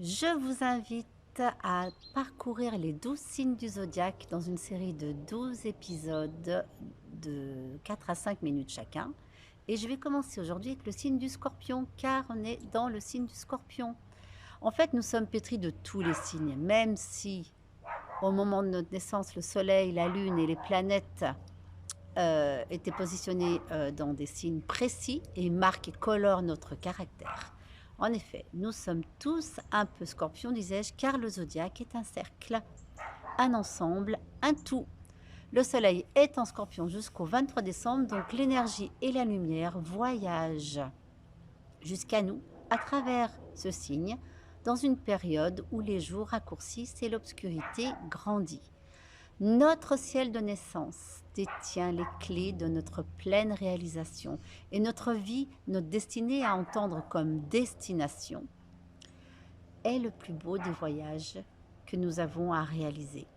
Je vous invite à parcourir les 12 signes du zodiaque dans une série de 12 épisodes de 4 à 5 minutes chacun. Et je vais commencer aujourd'hui avec le signe du Scorpion, car on est dans le signe du Scorpion. En fait, nous sommes pétris de tous les signes, même si au moment de notre naissance, le Soleil, la Lune et les planètes étaient positionnés dans des signes précis et marquent et colorent notre caractère. En effet, nous sommes tous un peu scorpions, disais-je, car le zodiaque est un cercle, un ensemble, un tout. Le soleil est en scorpion jusqu'au 23 décembre, donc l'énergie et la lumière voyagent jusqu'à nous à travers ce signe, dans une période où les jours raccourcissent et l'obscurité grandit. Notre ciel de naissance détient les clés de notre pleine réalisation et notre vie, notre destinée à entendre comme destination, est le plus beau des voyages que nous avons à réaliser.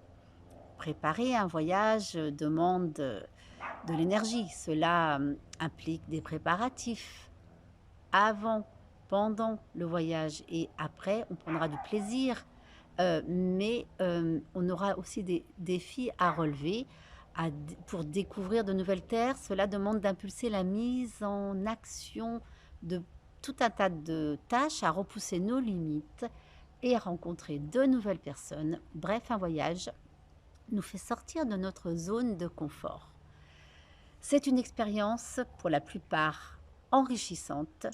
Préparer un voyage demande de l'énergie. Cela implique des préparatifs avant, pendant le voyage et après. On prendra du plaisir, mais on aura aussi des défis à relever. Pour découvrir de nouvelles terres, cela demande d'impulser la mise en action de tout un tas de tâches, à repousser nos limites et à rencontrer de nouvelles personnes. Bref, un voyage nous fait sortir de notre zone de confort. C'est une expérience pour la plupart enrichissante,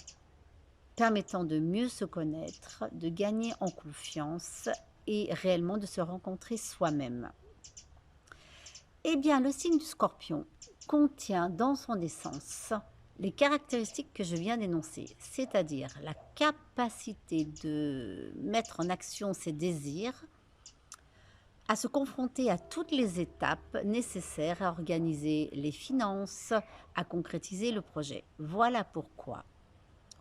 permettant de mieux se connaître, de gagner en confiance et réellement de se rencontrer soi-même. Eh bien, le signe du Scorpion contient dans son essence les caractéristiques que je viens d'énoncer, c'est-à-dire la capacité de mettre en action ses désirs, à se confronter à toutes les étapes nécessaires à organiser les finances, à concrétiser le projet. Voilà pourquoi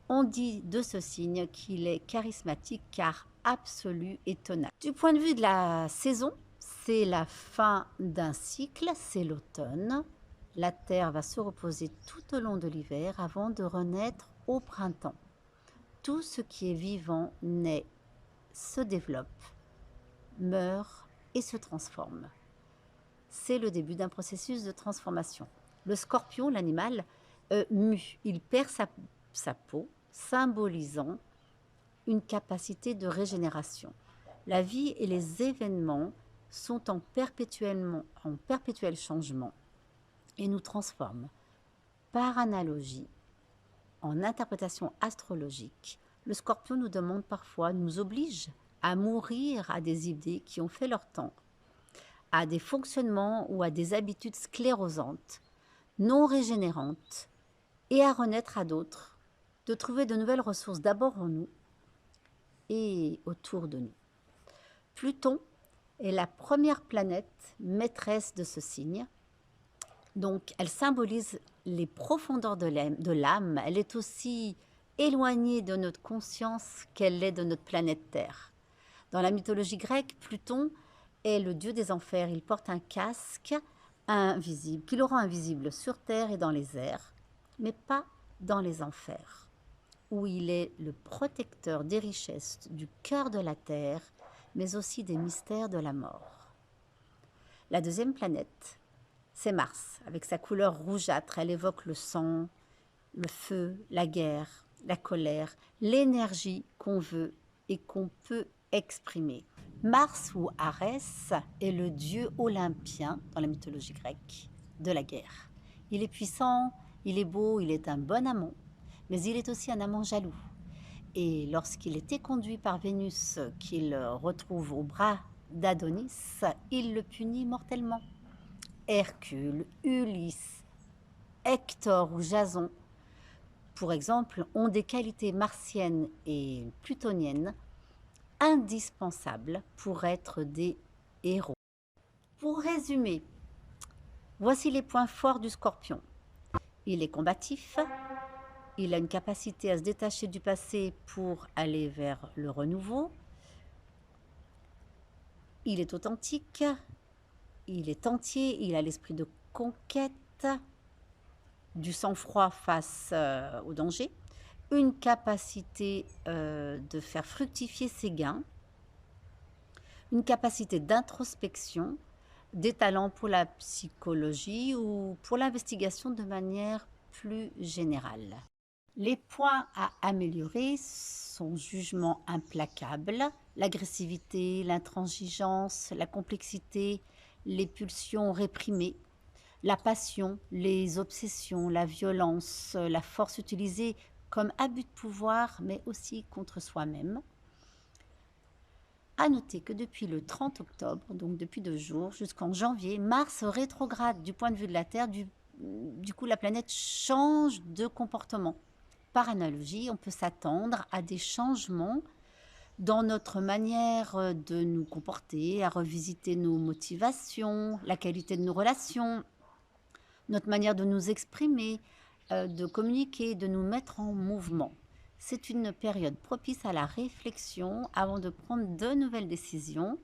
on dit de ce signe qu'il est charismatique car absolu et tenace. Du point de vue de la saison, c'est la fin d'un cycle, c'est l'automne. La terre va se reposer tout au long de l'hiver avant de renaître au printemps. Tout ce qui est vivant naît, se développe, meurt et se transforme. C'est le début d'un processus de transformation. Le scorpion, l'animal, mue. Il perd sa peau, symbolisant une capacité de régénération. La vie et les événements sont en perpétuel changement et nous transforment. Par analogie, en interprétation astrologique, le Scorpion nous demande parfois, nous oblige à mourir à des idées qui ont fait leur temps, à des fonctionnements ou à des habitudes sclérosantes, non régénérantes, et à renaître à d'autres, de trouver de nouvelles ressources d'abord en nous et autour de nous. Pluton est la première planète maîtresse de ce signe. Donc, elle symbolise les profondeurs de l'âme. Elle est aussi éloignée de notre conscience qu'elle est de notre planète Terre. Dans la mythologie grecque, Pluton est le dieu des enfers. Il porte un casque invisible, qui le rend invisible sur Terre et dans les airs, mais pas dans les enfers, où il est le protecteur des richesses du cœur de la Terre, mais aussi des mystères de la mort. La deuxième planète, c'est Mars, avec sa couleur rougeâtre. Elle évoque le sang, le feu, la guerre, la colère, l'énergie qu'on veut et qu'on peut exprimer. Mars ou Arès est le dieu olympien dans la mythologie grecque de la guerre. Il est puissant, il est beau, il est un bon amant, mais il est aussi un amant jaloux. Et lorsqu'il est éconduit par Vénus, qu'il retrouve au bras d'Adonis, il le punit mortellement. Hercule, Ulysse, Hector ou Jason, pour exemple, ont des qualités martiennes et plutoniennes indispensables pour être des héros. Pour résumer, voici les points forts du Scorpion. Il est combatif, il a une capacité à se détacher du passé pour aller vers le renouveau, il est authentique, il est entier, il a l'esprit de conquête, du sang-froid face au danger. une capacité de faire fructifier ses gains, une capacité d'introspection, des talents pour la psychologie ou pour l'investigation de manière plus générale. Les points à améliorer: son jugement implacable, l'agressivité, l'intransigeance, la complexité, les pulsions réprimées, la passion, les obsessions, la violence, la force utilisée comme abus de pouvoir, mais aussi contre soi-même. À noter que depuis le 30 octobre, donc depuis 2 jours, jusqu'en janvier, Mars rétrograde du point de vue de la Terre. Du coup, la planète change de comportement. Par analogie, on peut s'attendre à des changements dans notre manière de nous comporter, à revisiter nos motivations, la qualité de nos relations, notre manière de nous exprimer, de communiquer, de nous mettre en mouvement. C'est une période propice à la réflexion avant de prendre de nouvelles décisions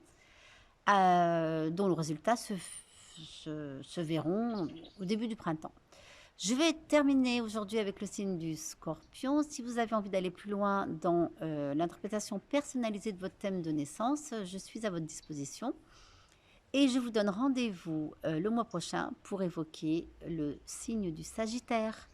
dont le résultat se verront au début du printemps. Je vais terminer aujourd'hui avec le signe du Scorpion. Si vous avez envie d'aller plus loin dans l'interprétation personnalisée de votre thème de naissance, je suis à votre disposition. Et je vous donne rendez-vous le mois prochain pour évoquer le signe du Sagittaire.